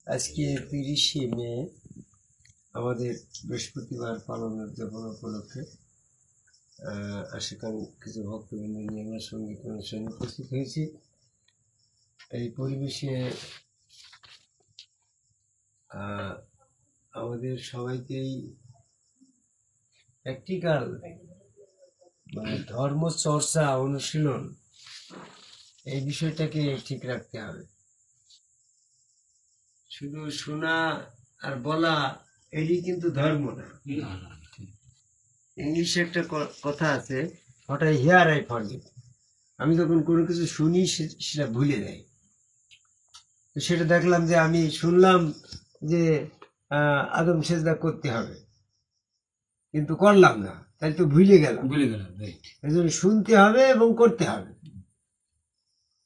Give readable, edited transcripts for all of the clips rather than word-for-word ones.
আজকে 30শে মে আমাদের বৃহস্পতিবার পালন উদযাপন উপলক্ষে আশিকান কিছু ভক্তবৃন্দ নিয়ে আমরা সঙ্গীত অনুষ্ঠানে উপস্থিত হয়েছি। এই পরিবেশে আমাদের সবাইকেই প্র্যাকটিক্যাল মানে ধর্মচর্চা অনুশীলন এই বিষয়টাকে ঠিক রাখতে হবে। শুধু শোনা আর বলা এটি কিন্তু ধর্ম না। ইংলিশে একটা কথা আছে, what I hear I forget. আমি যখন কোনো কিছু শুনি সেটা ভুলে যাই। তো সেটা দেখলাম যে আমি শুনলাম যে আদম সেজদা করতে হবে, কিন্তু করলাম না, তাই তো ভুলে গেলাম। এই জন্য শুনতে হবে এবং করতে হবে।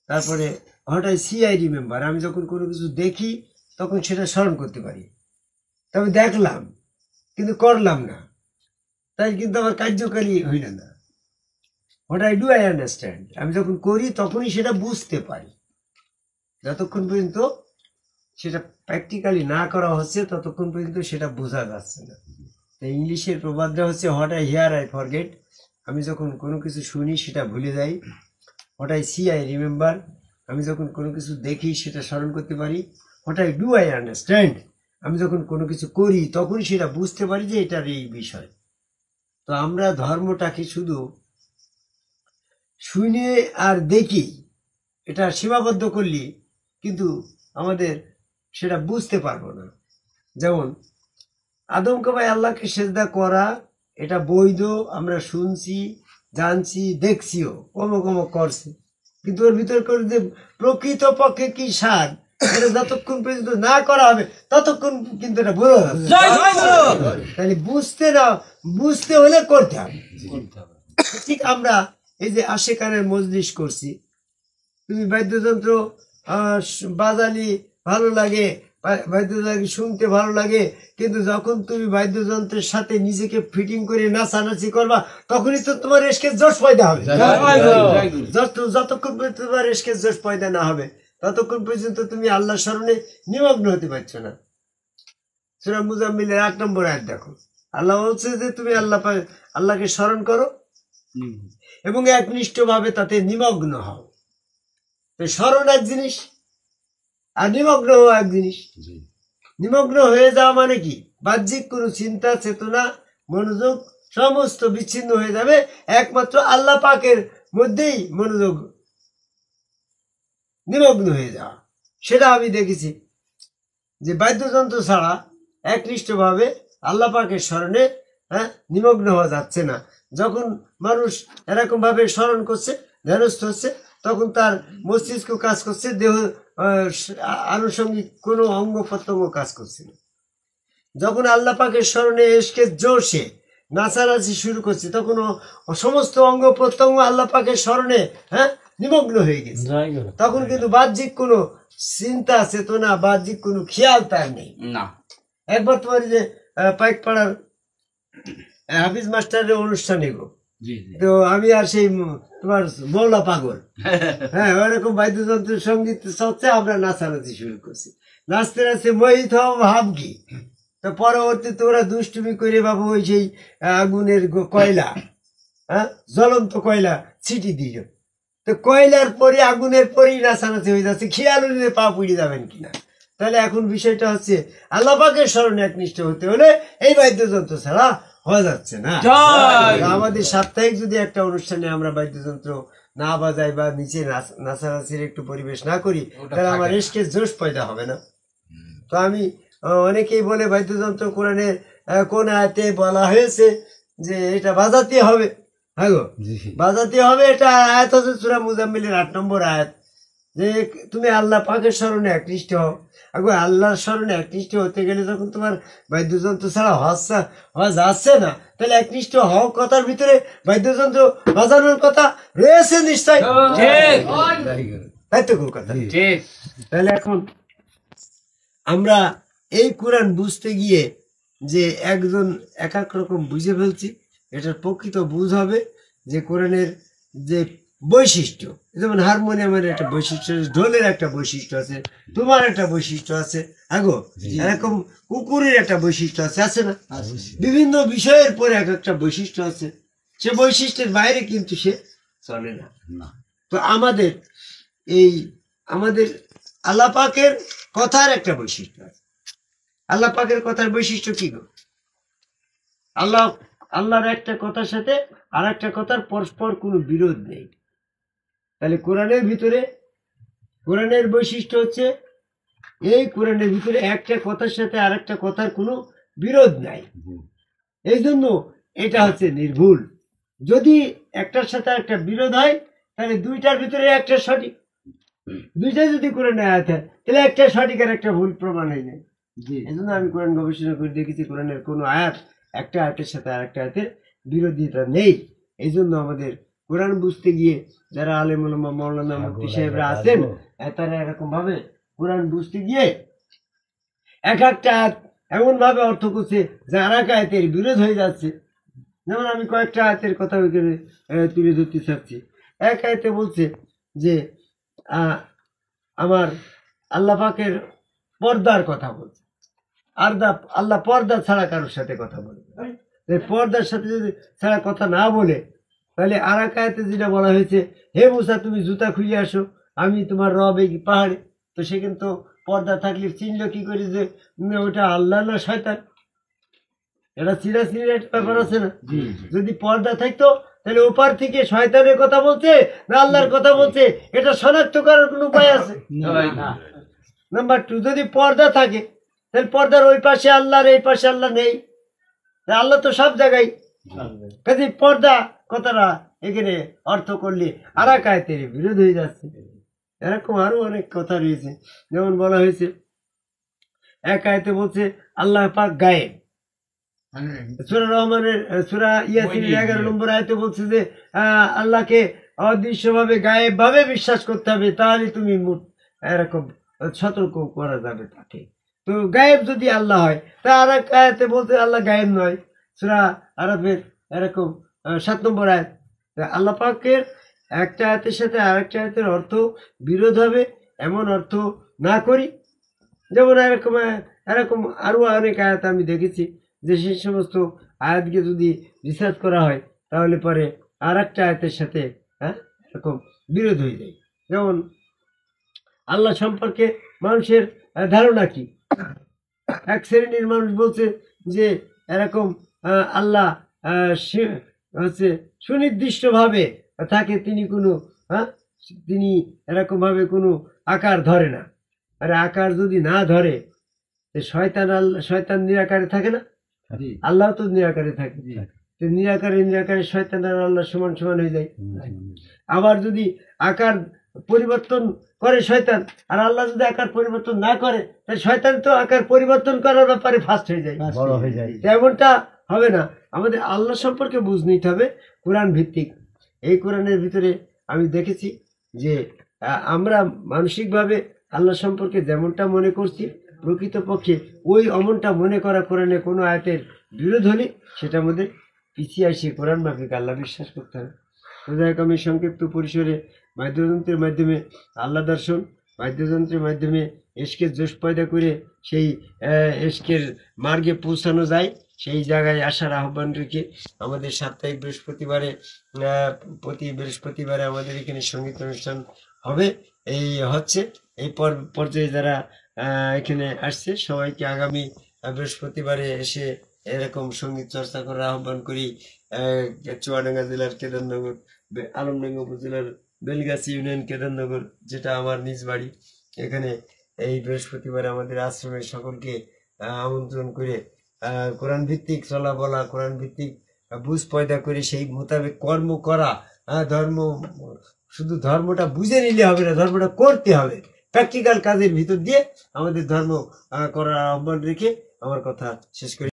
তারপরে what I see I remember, আমি যখন কোনো কিছু দেখি তখন সেটা স্মরণ করতে পারি। তবে দেখলাম কিন্তু করলাম না, তাই কিন্তু আমার কার্যকারী হইল না। What I do I understand, আমি যখন করি তখনই সেটা বুঝতে পারি। যতক্ষণ পর্যন্ত সেটা প্র্যাকটিক্যালি না করা হচ্ছে ততক্ষণ পর্যন্ত সেটা বোঝা যাচ্ছে না। ইংলিশের প্রবাদটা হচ্ছে what I hear I forget, আমি যখন কোনো কিছু শুনি সেটা ভুলে যাই। What I see I remember, আমি যখন কোনো কিছু দেখি সেটা স্মরণ করতে পারি। What I do I understand, আমি যখন কোনো কিছু করি তখনই সেটা বুঝতে পারি যে এটার এই বিষয়। তো আমরা ধর্মটাকে শুধু শুনে আর দেখি এটা সীমাবদ্ধ করলি কিন্তু আমাদের সেটা বুঝতে পারবো না। যেমন আদমকে ভাই আল্লাহকে সেজদা করা এটা বৈধ, আমরা শুনছি, জানছি, দেখছিও, অমুক করছে, কিন্তু ওর ভিতর করে যে প্রকৃত পক্ষে কি সার এটা যতক্ষণ পর্যন্ত না করা হবে ততক্ষণ কিন্তু এটা বোঝা যাচ্ছে। তাহলে বুঝতে হলে করতে হবে। ঠিক আমরা এই যে আশেকানের মজলিস করছি, তুমি বাদ্যযন্ত্র বাজালি ভালো লাগে, বাদ্যযন্ত্র শুনতে ভালো লাগে, কিন্তু যখন তুমি বাদ্যযন্ত্রের সাথে নিজেকে ফিটিং করে নাচানাচি করবা তখনই তো তোমার এসকে জোশ পয়দা হবে। যতক্ষণ পর্যন্ত তোমার এসকে জোশ পয়দা না হবে ততক্ষণ পর্যন্ত তুমি আল্লাহ স্মরণে নিমগ্ন হতে পারছো না। সূরা মুজাম্মিলের 8 নম্বর আয়াত দেখো, আল্লাহ বলছে যে তুমি আল্লাহকে স্মরণ করো এবং একনিষ্ঠ ভাবে তাতে নিমগ্ন হও। তো স্মরণ এক জিনিস আর নিমগ্ন হওয়া এক জিনিস। নিমগ্ন হয়ে যাওয়া মানে কি, বাহ্যিক কোনো চিন্তা চেতনা মনোযোগ সমস্ত বিচ্ছিন্ন হয়ে যাবে, একমাত্র আল্লাহ পাকের মধ্যেই মনোযোগ নিমগ্ন হয়ে যাওয়া। সেটা আমি দেখেছি যে বাদ্যযন্ত্র ছাড়া একনিষ্ঠ ভাবে আল্লাহ পাকের স্মরণে নিমগ্ন হওয়া যাচ্ছে না। যখন মানুষ এরকম ভাবে স্মরণ করছে, ধ্যানস্থ হচ্ছে, তখন তার মস্তিষ্ক কাজ করছে, দেহ আনুষঙ্গিক কোনো অঙ্গ প্রত্যঙ্গ কাজ করছে না। যখন আল্লাহ পাকের স্মরণে এসকে জোরসে নাচানাচি শুরু করছে তখন সমস্ত অঙ্গ প্রত্যঙ্গ আল্লাহ পাকের স্মরণে নিমগ্ন হয়ে গেছে। তখন কিন্তু বাহ্যিক কোনো চিন্তা চেতনা, বাহ্যিক কোনো খেয়াল তার নেই। একবার তোমার যে পাইকপাড়ার হাফিজ মাস্টারের অনুষ্ঠানে গো, তো আমি আর সেই তোমার মৌলা পাগল, ওরকম বাদ্যযন্ত্রের সঙ্গীত চলছে, আমরা নাচানাচি শুরু করছি। নাচতে নাচতে মোহিত ভাব কি, তো পরবর্তী তোমরা দুষ্টুমি করে বাবু ওই সেই আগুনের কয়লা, জ্বলন্ত কয়লা ছিটি দিল, তো কয়লার পরে আগুনের পরেই নাচানাচি হয়ে যাচ্ছে, খেয়াল নিয়ে পা পুড়ে যাবেন কিনা। তাহলে এখন বিষয়টা হচ্ছে আল্লাহ পাকের স্মরণে একনিষ্ঠ হতে হলে এই বাদ্যযন্ত্র ছাড়া হওয়া যাচ্ছে না। আমাদের সাপ্তাহিক যদি একটা অনুষ্ঠানে আমরা বাদ্যযন্ত্র না বাজাই বা নিচে নাচানাচির একটু পরিবেশ না করি তাহলে আমার এসকে জোশ পয়দা হবে না। তো আমি অনেকেই বলে বাদ্যযন্ত্র কোরআনে কোন আয়াতে বলা হয়েছে যে এটা বাজাতে হবে। হ্যাঁ গো, বাজাতে হবে, এটা আয়াত হচ্ছে সূরা মুজাম্মিলের 8 নম্বর আয়াত, যে তুমি আল্লাহ পাকের স্মরণে একনিষ্ঠ হও। আল্লাহর স্মরণে একনিষ্ঠ হতে গেলে যখন তোমার বাদ্যযন্ত্র ছাড়া হওয়া যাচ্ছে না, তাহলে একনিষ্ঠ হওয়ার কথার ভিতরে বাদ্যযন্ত্র বাজানোর কথা রয়েছে নিশ্চয়, তাই তো কথা। তাহলে এখন আমরা এই কোরআন বুঝতে গিয়ে যে একজন এক এক রকম বুঝে ফেলছি, এটার প্রকৃত বুঝ হবে যে কোরআনের যে বৈশিষ্ট্য, যেমন হারমোনিয়ামের একটা বৈশিষ্ট্য, ঢোলের একটা বৈশিষ্ট্য আছে, তোমার একটা বৈশিষ্ট্য আছে, আগো এরকম কুকুরের একটা বৈশিষ্ট্য আছে, আছে না? বিভিন্ন বিষয়ের পরে এক একটা বৈশিষ্ট্য আছে, সে বৈশিষ্ট্যের বাইরে কিন্তু সে চলে না। তো আমাদের আল্লাহ পাকের কথার একটা বৈশিষ্ট্য আছে। আল্লাহ পাকের কথার বৈশিষ্ট্য কি গো? আল্লাহর একটা কথার সাথে আর একটা কথার পরস্পর কোনো বিরোধ নেই। তাহলে কোরআনের বৈশিষ্ট্য হচ্ছে এই কোরআনের ভিতরে একটা কথার সাথে আর একটা কথার কোনো বিরোধ নাই। এই জন্য এটা হচ্ছে নির্ভুল। যদি একটার সাথে একটা বিরোধ হয় তাহলে দুইটার ভিতরে একটা সঠিক, দুইটাই যদি কোরআনে আয়াত হয় তাহলে একটা সঠিক আর একটা ভুল প্রমাণ হয়ে যায়। এই জন্য আমি কোরআন গবেষণা করে দেখেছি কোরআনের কোনো আয়াত একটা আয়াতের সাথে আর একটা আয়াতের বিরোধিতা নেই। এই জন্য আমাদের কোরআন বুঝতে গিয়ে যারা আলেম ওলামা মাওলানা মুফতি সাহেবরা আছেন তারা এরকম ভাবে কোরআন বুঝতে গিয়ে এক একটা আয়াত এমন ভাবে অর্থ করছে যে আর এক আয়াতের বিরোধ হয়ে যাচ্ছে। যেমন আমি কয়েকটা আয়াতের কথা ওইখানে তুলে ধরতে চাচ্ছি। এক আয়াতে বলছে যে আমার আল্লাহ পাকের পর্দার কথা বলছে, আল্লাহ পর্দা ছাড়া কারোর সাথে কথা বলে, পর্দার সাথে যদি ছাড়া কথা না বলে তাহলে আর এক আয়াতে যেটা বলা হয়েছে, হে মুসা তুমি জুতা খুলে আসো, আমি তোমার রব এই পাহাড়ে। তো সে কিন্তু পর্দা থাকলে চিনল কি করে যে ওটা আল্লাহ না শয়তান? এটা চিরাচিরির একটা ব্যাপার আছে না? যদি পর্দা থাকতো তাহলে ওপার থেকে শয়তানের কথা বলছে না আল্লাহর কথা বলছে এটা শনাক্ত করার কোনো উপায় আছে? নাম্বার 2, যদি পর্দা থাকে তাহলে পর্দার ওই পাশে আল্লাহর এই পাশে আল্লাহ নেই, আল্লাহ তো সব জায়গায়। কাজে পর্দা কথাটা এখানে অর্থ করলে আর এক আয়াতের বিরোধ হয়ে যাচ্ছে। এরকম আরো অনেক কথা রয়েছে। যেমন বলা হয়েছে এক আয়াতে বলছে আল্লাহ পাক গায়েব, সূরা রহমানের সূরা ইয়াসিনের 11 নম্বর আয়াতে বলছে যে আল্লাহকে অদৃশ্যভাবে গায়েব ভাবে বিশ্বাস করতে হবে, তাহলে তুমি এরকম সতর্ক করা যাবে তাকে। তো গায়েব যদি আল্লাহ হয় তা আর এক আয়াতে বলতে আল্লাহ গায়েব নয়, সূরা আরাফের এরকম 7 নম্বর আয়াত। আল্লাহ পাকের একটা আয়াতের সাথে আর একটা আয়াতের অর্থ বিরোধ হবে এমন অর্থ না করি। যেমন এরকম আরো অনেক আয়াত আমি দেখেছি যে সেই সমস্ত আয়াতকে যদি রিসার্চ করা হয় তাহলে পরে আর একটা আয়াতের সাথে এরকম বিরোধ হয়ে যায়। যেমন আল্লাহ সম্পর্কে মানুষের ধারণা কি? এক শ্রেণীর মানুষ বলছে যে এরকম আল্লাহ হচ্ছে সুনির্দিষ্ট ভাবে থাকে, তিনি এরকম ভাবে কোনো আকার ধরে না। আরে আকার যদি না ধরে শয়তান নিরাকারে থাকে না? আল্লাহ তো নিরাকারে থাকে। নিরাকারে শয়তান আর আল্লাহ সমান সমান হয়ে যায়। আবার যদি আকার পরিবর্তন করে শয়তান আর আল্লাহ যদি আকার পরিবর্তন না করে তাহলে শয়তান তো আকার পরিবর্তন করার ব্যাপারে ফার্স্ট হয়ে যায়, বড় হয়ে যায়। এমনটা হবে না। আমাদের আল্লাহ সম্পর্কে বুঝ নিতে হবে কোরআন ভিত্তিক। এই কোরআনের ভিতরে আমি দেখেছি যে আমরা মানসিকভাবে আল্লাহ সম্পর্কে যেমনটা মনে করছি প্রকৃতপক্ষে ওই অমনটা মনে করা কোরআনে কোনো আয়াতের বিরোধ হলে সেটার মধ্যে পিছিয়ে আসি কোরআন মাফিক আল্লাহ বিশ্বাস করতে হবে। তো যাই হোক, আমি সংক্ষিপ্ত পরিসরে বাদ্যযন্ত্রের মাধ্যমে আল্লাহ দর্শন, বাদ্যযন্ত্রের মাধ্যমে এশকের জোশ পয়দা করে সেই এশকের মার্গে পৌঁছানো যায় সেই জায়গায় আসার আহ্বান রেখে আমাদের সাপ্তাহিক প্রতি বৃহস্পতিবারে আমাদের এখানে সঙ্গীত অনুষ্ঠান হবে। এই পর্যায়ে যারা এখানে আসছে সবাইকে আগামী বৃহস্পতিবারে এসে এরকম সঙ্গীত চর্চা করার আহ্বান করি। চুয়াডাঙ্গা জেলার কেদারনগর, আলমডাঙ্গা উপজেলার বেলগাছি ইউনিয়ন কেদারনগর, যেটা আমার নিজ বাড়ি, এখানে এই বৃহস্পতিবারে আমাদের আশ্রমের সকলকে আমন্ত্রণ করে কোরআন ভিত্তিক চলা বলা, কোরআন ভিত্তিক বুঝ পয়দা করে সেই মোতাবেক কর্ম করা। শুধু ধর্মটা বুঝে নিলে হবে না, ধর্মটা করতে হবে। প্র্যাকটিক্যাল কাজের ভিতর দিয়ে আমাদের ধর্ম করার আহ্বান রেখে আমার কথা শেষ করি।